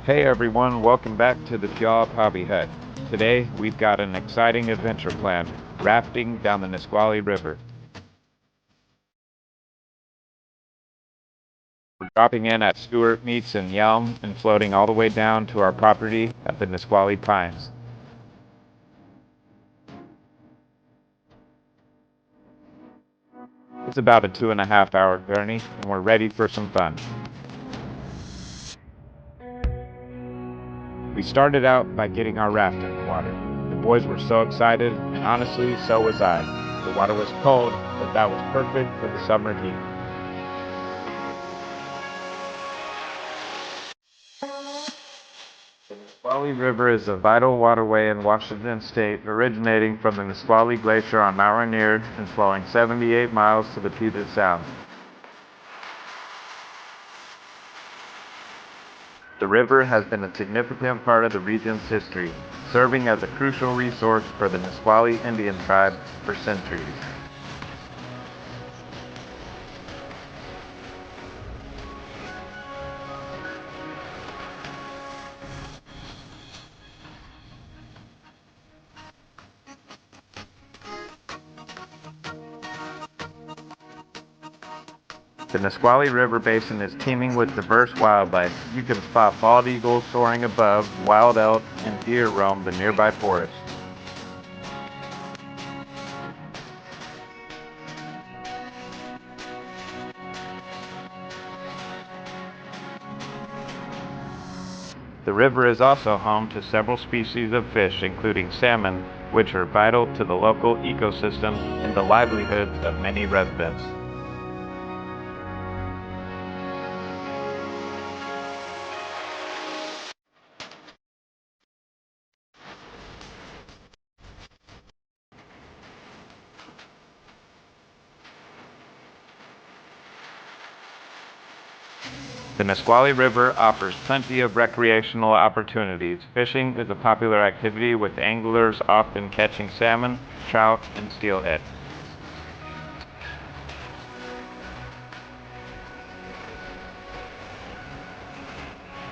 Hey everyone, welcome back to the Puyallup Hobby Hut. Today we've got an exciting adventure planned, rafting down the Nisqually River. We're dropping in at Stewart Meats in Yelm and floating all the way down to our property at the Nisqually Pines. It's about a 2.5 hour journey and we're ready for some fun. We started out by getting our raft in the water. The boys were so excited, and honestly, so was I. The water was cold, but that was perfect for the summer heat. The Nisqually River is a vital waterway in Washington state, originating from the Nisqually Glacier on Mount Rainier and flowing 78 miles to the Puget Sound. The river has been a significant part of the region's history, serving as a crucial resource for the Nisqually Indian tribe for centuries. The Nisqually River Basin is teeming with diverse wildlife. You can spot bald eagles soaring above, wild elk, and deer roam the nearby forest. The river is also home to several species of fish, including salmon, which are vital to the local ecosystem and the livelihoods of many residents. The Nisqually River offers plenty of recreational opportunities. Fishing is a popular activity with anglers often catching salmon, trout, and steelhead.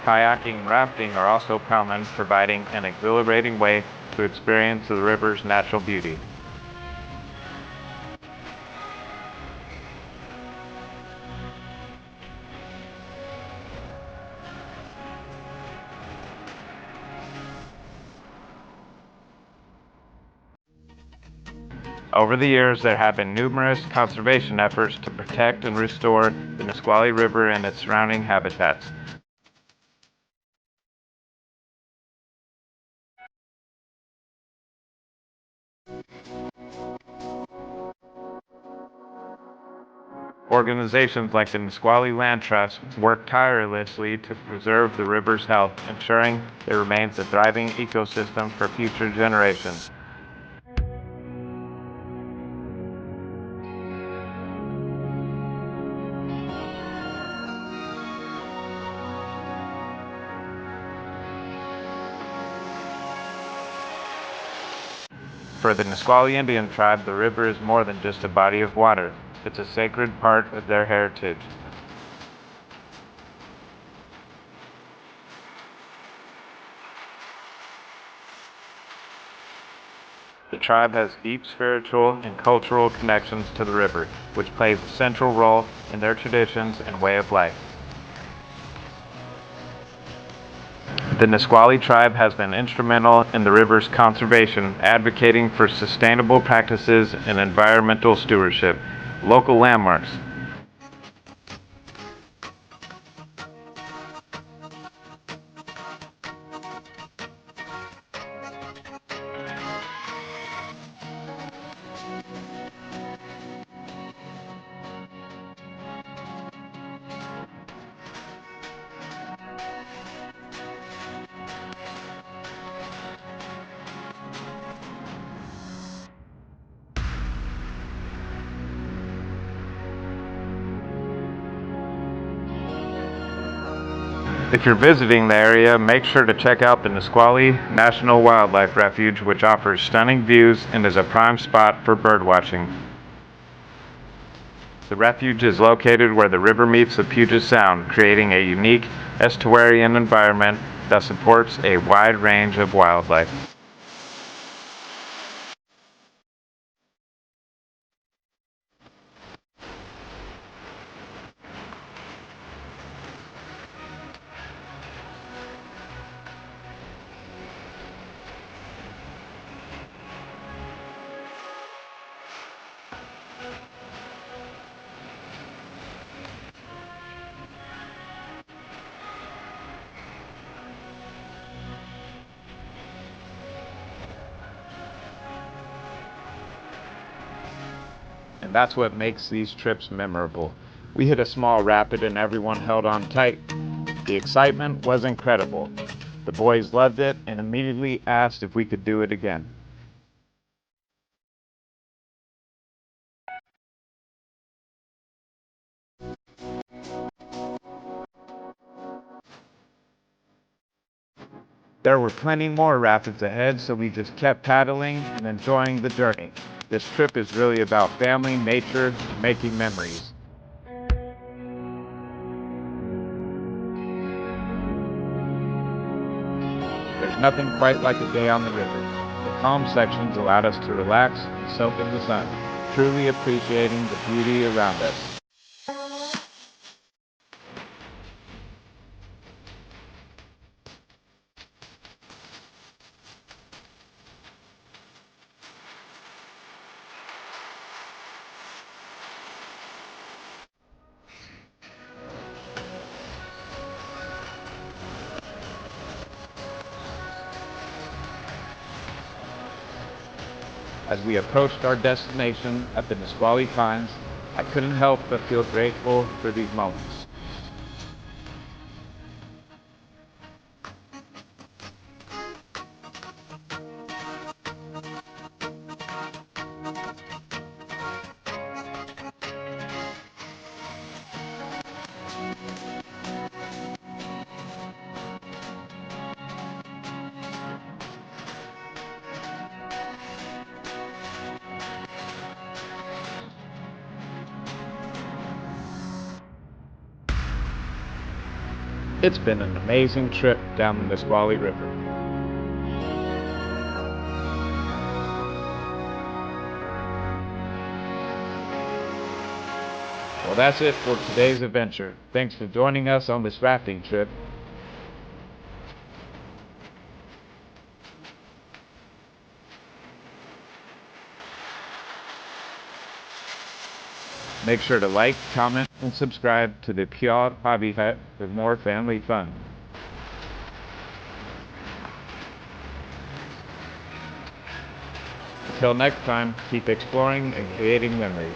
Kayaking and rafting are also common, providing an exhilarating way to experience the river's natural beauty. Over the years, there have been numerous conservation efforts to protect and restore the Nisqually River and its surrounding habitats. Organizations like the Nisqually Land Trust work tirelessly to preserve the river's health, ensuring it remains a thriving ecosystem for future generations. For the Nisqually Indian tribe, the river is more than just a body of water. It's a sacred part of their heritage. The tribe has deep spiritual and cultural connections to the river, which plays a central role in their traditions and way of life. The Nisqually tribe has been instrumental in the river's conservation, advocating for sustainable practices and environmental stewardship. Local landmarks. If you're visiting the area, make sure to check out the Nisqually National Wildlife Refuge, which offers stunning views and is a prime spot for birdwatching. The refuge is located where the river meets the Puget Sound, creating a unique estuarine environment that supports a wide range of wildlife. And that's what makes these trips memorable. We hit a small rapid and everyone held on tight. The excitement was incredible. The boys loved it and immediately asked if we could do it again. There were plenty more rapids ahead, so we just kept paddling and enjoying the journey. This trip is really about family, nature, and making memories. There's nothing quite like a day on the river. The calm sections allowed us to relax and soak in the sun, truly appreciating the beauty around us. As we approached our destination at the Nisqually Pines, I couldn't help but feel grateful for these moments. It's been an amazing trip down the Nisqually River. Well, that's it for today's adventure. Thanks for joining us on this rafting trip. Make sure to like, comment, and subscribe to the Puyallup Hobby Hut for more family fun. Until next time, keep exploring and creating memories.